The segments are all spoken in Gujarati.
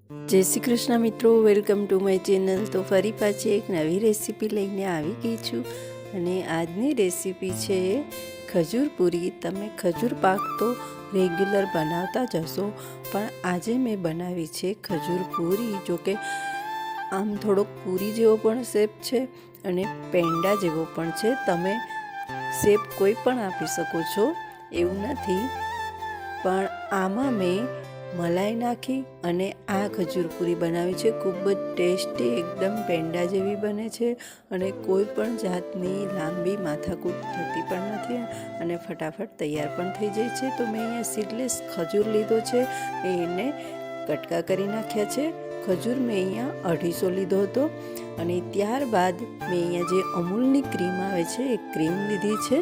જય શ્રી કૃષ્ણ મિત્રો, વેલકમ ટુ માય ચેનલ। તો ફરી પાછી એક નવી રેસીપી લઈને આવી ગઈ છું અને આજની રેસીપી છે ખજૂર પૂરી। તમે ખજૂર પાક તો રેગ્યુલર બનાવતા જ હશો, પણ આજે મેં બનાવી છે ખજૂર પૂરી। જો કે આમ થોડોક પૂરી જેવો પણ શેપ છે અને પેંડા જેવો પણ છે। તમે શેપ કોઈ પણ આપી શકો છો, એવું નથી, પણ આમાં મેં મલાઈ નાખી અને આ ખજૂર પૂરી બનાવી છે। ખૂબ જ ટેસ્ટી, એકદમ પેંડા જેવી બને છે અને કોઈ પણ જાતની લાંબી માથાકૂટ થતી પણ નથી અને ફટાફટ તૈયાર પણ થઈ જાય છે। તો મેં અહીંયા સીડલેસ ખજૂર લીધો છે, એને કટકા કરી નાખ્યા છે। ખજૂર મેં અહીંયા 250 લીધો હતો અને ત્યારબાદ મેં અહીંયા જે અમૂલની ક્રીમ આવે છે એ ક્રીમ લીધી છે।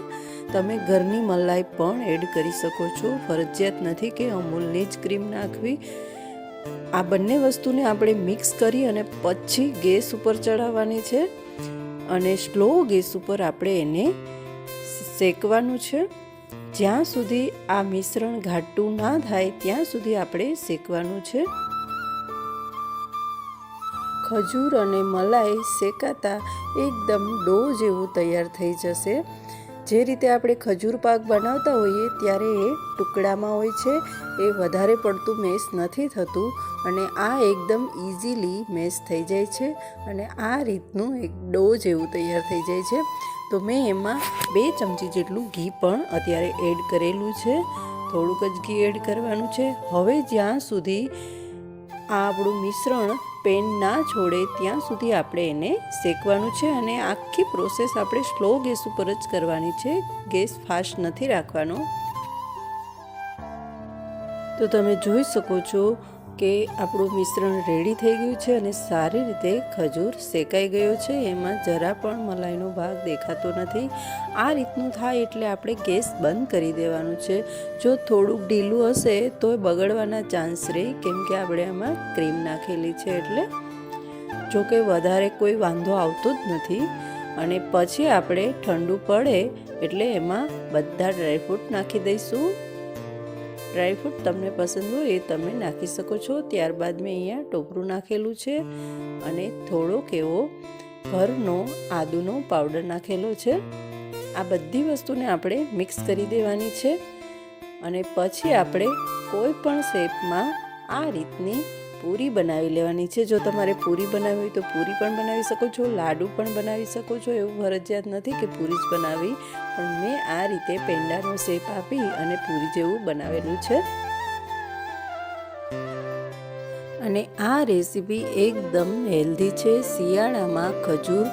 તમે ઘરની મલાઈ પણ એડ કરી શકો છો, ફરજિયાત નથી કે અમૂલની જ ક્રીમ નાખવી। આ બંને વસ્તુને આપણે મિક્સ કરી અને પછી ગેસ ઉપર ચડાવવાની છે અને સ્લો ગેસ ઉપર આપણે એને શેકવાનું છે। જ્યાં સુધી આ મિશ્રણ ઘાટું ના થાય ત્યાં સુધી આપણે શેકવાનું છે। ખજૂર અને મલાઈ શેકાતા એકદમ ડો જેવું તૈયાર થઈ જશે। જે રીતે આપણે ખજૂર પાક બનાવતા હોઈએ ત્યારે એ ટુકડામાં હોય છે, એ વધારે પડતું મેશ નથી થતું અને આ એકદમ ઇઝીલી મેશ થઈ જાય છે અને આ રીતનું એક ડો જેવું તૈયાર થઈ જાય છે। તો મેં એમાં 2 ચમચી જેટલું ઘી પણ અત્યારે એડ કરેલું છે, થોડુંક જ ઘી એડ કરવાનું છે। હવે જ્યાં સુધી આપણું મિશ્રણ પેન ના છોડે ત્યાં સુધી આપણે એને શેકવાનું છે અને આખી પ્રોસેસ આપણે સ્લો ગેસ ઉપર જ કરવાની છે, ગેસ ફાસ્ટ નથી રાખવાનો। તો તમે જોઈ શકો છો કે આપણું મિશ્રણ રેડી થઈ ગયું છે અને સારી રીતે ખજૂર શેકાઈ ગયો છે, એમાં જરા પણ મલાઈનો ભાગ દેખાતો નથી। આ રીતનું થાય એટલે આપણે ગેસ બંધ કરી દેવાનું છે। જો થોડુંક ઢીલું હશે તો બગડવાના ચાન્સ રહે, કેમ કે આપણે આમાં ક્રીમ નાખેલી છે એટલે। જો કે વધારે કોઈ વાંધો આવતો જ નથી અને પછી આપણે ઠંડુ પડે એટલે એમાં બધા ડ્રાયફ્રૂટ નાખી દઈશું। ડ્રાયફ્રૂટ તમને પસંદ હોય એ તમે નાખી શકો છો। ત્યારબાદ મેં અહીંયા ટોપરું નાખેલું છે અને થોડોક એવો ઘરનો આદુનો પાવડર નાખેલો છે। આ બધી વસ્તુને આપણે મિક્સ કરી દેવાની છે અને પછી આપણે કોઈ પણ શેપમાં આ રીતની પૂરી બનાવી લેવાની છે। જો તમારે પૂરી બનાવવી હોય તો પૂરી પણ બનાવી શકો છો, લાડુ પણ બનાવી શકો છો, એવું ફરજિયાત નથી કે પૂરી જ બનાવવી, પણ મેં આ રીતે પેંડાનો શેપ આપી અને પૂરી જેવું બનાવેલું છે। અને આ રેસીપી એકદમ હેલ્ધી છે। શિયાળામાં ખજૂર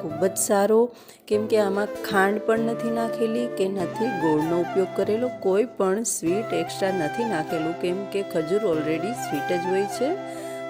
ખૂબ જ સારો, કેમ કે આમાં ખાંડ પણ નથી નાખેલી કે નથી ગોળનો ઉપયોગ કરેલો, કોઈ પણ સ્વીટ એક્સ્ટ્રા નથી નાખેલું, કેમ કે ખજૂર ઓલરેડી સ્વીટ જ હોય છે।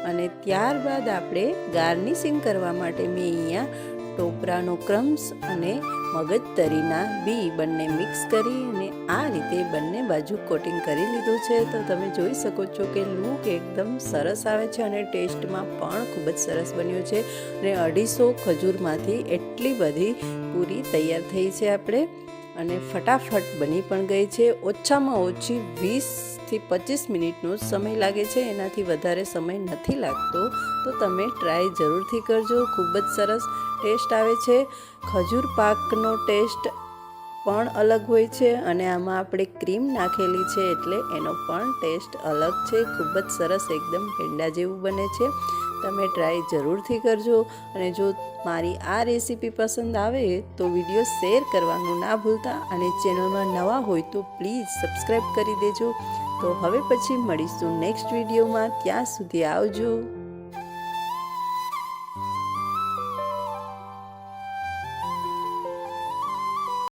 અને ત્યારબાદ આપણે ગાર્નિશિંગ કરવા માટે મેં અહીંયા ટોપરાનો ક્રમ્સ અને મગજતરીના બી બંને મિક્સ કરી અને આ રીતે બંને બાજુ કોટિંગ કરી લીધું છે। તો તમે જોઈ શકો છો કે લુક એકદમ સરસ આવે છે અને ટેસ્ટમાં પણ ખૂબ જ સરસ બન્યું છે અને 250 ખજૂરમાંથી એટલી બધી પૂરી તૈયાર થઈ છે આપણે અને ફટાફટ બની પણ ગઈ છે। ઓછામાં ઓછી 20થી 25 મિનિટનો સમય લાગે છે, એનાથી વધારે સમય નથી લાગતો। તો તમે ટ્રાય જરૂરથી કરજો, ખૂબ જ સરસ ટેસ્ટ આવે છે। ખજૂર પાકનો ટેસ્ટ પણ અલગ હોય છે અને આમાં આપણે ક્રીમ નાખેલી છે એટલે એનો પણ ટેસ્ટ અલગ છે। ખૂબ જ સરસ એકદમ પેંડા જેવું બને છે। તમે ટ્રાય જરૂરથી કરજો અને જો મારી આ રેસીપી પસંદ આવે તો વિડીયો શેર કરવાનું ના ભૂલતા અને ચેનલમાં નવા હોય તો પ્લીઝ સબસ્ક્રાઈબ કરી દેજો। તો હવે પછી મળીશું નેક્સ્ટ વિડીયોમાં, ત્યાં સુધી આવજો।